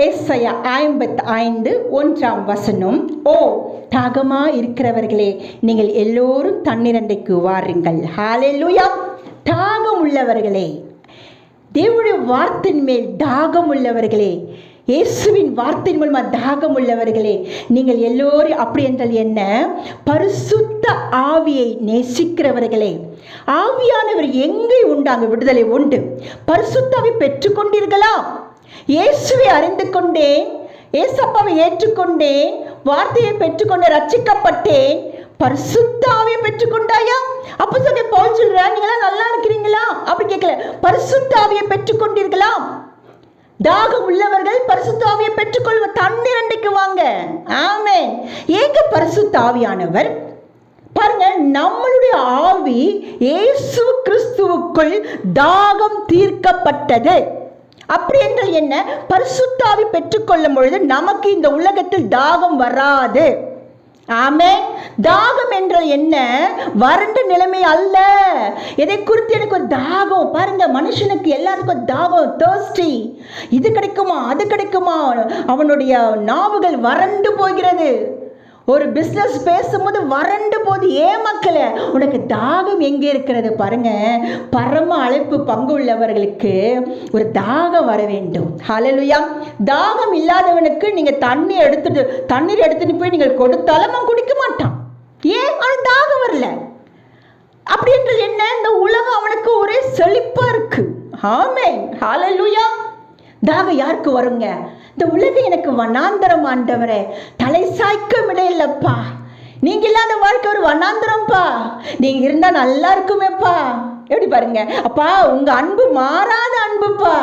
ஏசாயா 55:1 ஓ தாகமா இருக்கிறவர்களே, நீங்கள் எல்லோரும் தண்ணீரண்டைக்கு வாருங்கள். ஹல்லேலூயா. தாகம் உள்ளவர்களே, தேவனுடைய வார்த்தையின் மேல் தாகம் உள்ளவர்களே, இயேசுவின் வார்த்தையின் மூலமா தாகம் உள்ளவர்களே, நீங்கள் எல்லோரும் அப்படி என்றால் என்ன? பரிசுத்த ஆவியை நேசிக்கிறவர்களே. ஆவியானவர் எங்கே உண்டு அங்கு விடுதலை உண்டு. பரிசுத்தாவை பெற்றுக்கொண்டீர்களா? இயேசுவை அறிந்து கொண்டேன், ஏசப்பாவை ஏற்றுக்கொண்டேன், வார்த்தையை பெற்றுக்கொண்டு ரட்சிக்கப்பட்டேன், பரிசுத்தாவை பெற்றுக்கொண்டாயா? அப்போஸ்தலன் பவுல் சொல்றார், நீங்களா நல்லா இருக்கிறீங்களா? அப்படி கேட்கல, பரிசுத்தாவியை பெற்றுக்கொண்டீர்களா? தாகம் உள்ளவர்கள் பரிசுத்தாவியை பெற்றுக்கொள்வ தண்ணீரண்டைக்கு வாங்க. ஆமென். ஏங்க பரிசுத்த ஆவியானவர்? பாருங்க, நம்மளுடைய ஆவி இயேசு கிறிஸ்துவுக்குள் தாகம் தீர்க்கப்பட்டது. அப்படி என்றால் என்ன? பரிசுத்தாவி பெற்றுக்கொள்ளும் பொழுது நமக்கு இந்த உலகத்தில் தாகம் வராது. ஆமென். தாகம் என்றால் என்ன? வறண்ட நிலைமை அல்ல. எதை குறித்து எனக்கு ஒரு தாகம். பாருங்க, மனுஷனுக்கு எல்லாருக்கும் தாகம், thirsty. இது கிடைக்குமா, அது கிடைக்குமா, அவனுடைய நாவுகள் வறண்டு போகிறது. ஒரு பிஸ்னஸ் பேசும்போது வறண்டு போது. ஏன் மக்களே, உனக்கு தாகம் எங்கே இருக்கிறது? பாருங்க, பரம அழைப்பு பங்கு உள்ளவர்களுக்கு ஒரு தாகம் வர வேண்டும். ஹல்லேலூயா. தாகம் இல்லாதவனுக்கு நீங்க தண்ணீர் எடுத்துட்டு போய் நீங்கள் கொடுத்தாலும் அவன் குடிக்க மாட்டான். ஏன்? அவனுக்கு தாகம் வரல. அப்படி என்றால் என்ன? இந்த உலகம் அவனுக்கு ஒரே செழிப்பா இருக்கு. ஆமென். ஹல்லேலூயா. தாகம் யாருக்கு வருங்க? இந்த உலகம் எனக்கு வனாந்தரம் ஆண்டவரே, தலை சாய்க்க விடையில்லப்பா. நீங்க இல்லாத வாழ்க்கை ஒரு வனாந்தரம்ப்பா, நீங்க இருந்தா நல்லா இருக்குமேப்பா. எப்படி பாருங்க, அப்பா உங்க அன்பு மாறாத அன்புப்பா,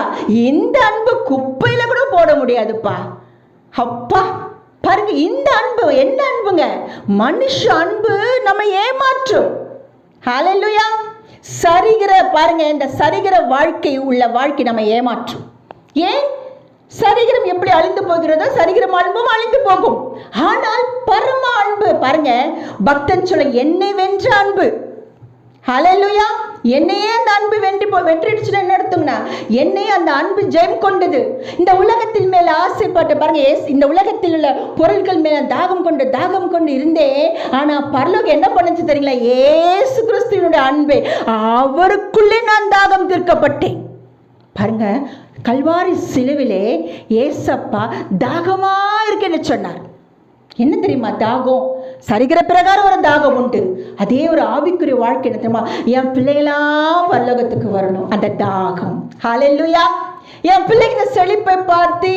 இந்த அன்பு குப்பையில கூட போட முடியாதுப்பா. அப்பா பாருங்க, இந்த அன்பு என்ன அன்புங்க? மனுஷ அன்பு நம்ம ஏமாற்றும். ஹல்லேலூயா. சரிகிற பாருங்க, இந்த சரிகிற வாழ்க்கை உள்ள வாழ்க்கை நம்ம ஏமாற்றும். ஏன்? சரிகிரம் எப்படி அழிந்து போகிறதோ சரிகிரம் அன்பும் அழிந்து போகும். ஆனால் பரம அன்பு பாருங்க, பக்தன் சொல்ல, என்னை வென்ற அன்பு. ஹல்லேலூயா. என்னையே அந்த அன்பு வென்றிடுச்சுன்னு என்ன அர்த்தம்னா, என்னையே அந்த அன்பு ஜெயம் கொண்டது. இந்த உலகத்தின் மேல ஆசைப்பட்டு பாருங்க, இந்த உலகத்தில் உள்ள பொருட்கள் மேல தாகம் கொண்டு இருந்தேன். ஆனா பரலோகம் என்ன பண்ணுச்சு தெரியுங்களா? இயேசு கிறிஸ்துவினுடைய அன்பை, அவருக்குள்ளே நான் தாகம் தீர்க்கப்பட்டேன். பாருங்க, கல்வாரி சிலுவிலே ஏசப்பா தாகமா இருக்கேன்னு சொன்னார். என்ன தெரியுமா தாகம்? சரிகிற பிரகாரம் ஒரு தாகம் உண்டு. அதே ஒரு ஆவிக்குரிய வாழ்க்கை என்ன தெரியுமா? என் பிள்ளைகளாம் பரலோகத்துக்கு வரணும், அந்த தாகம். ஹல்லேலூயா. என் பிள்ளைங்க செழிப்பை பார்த்து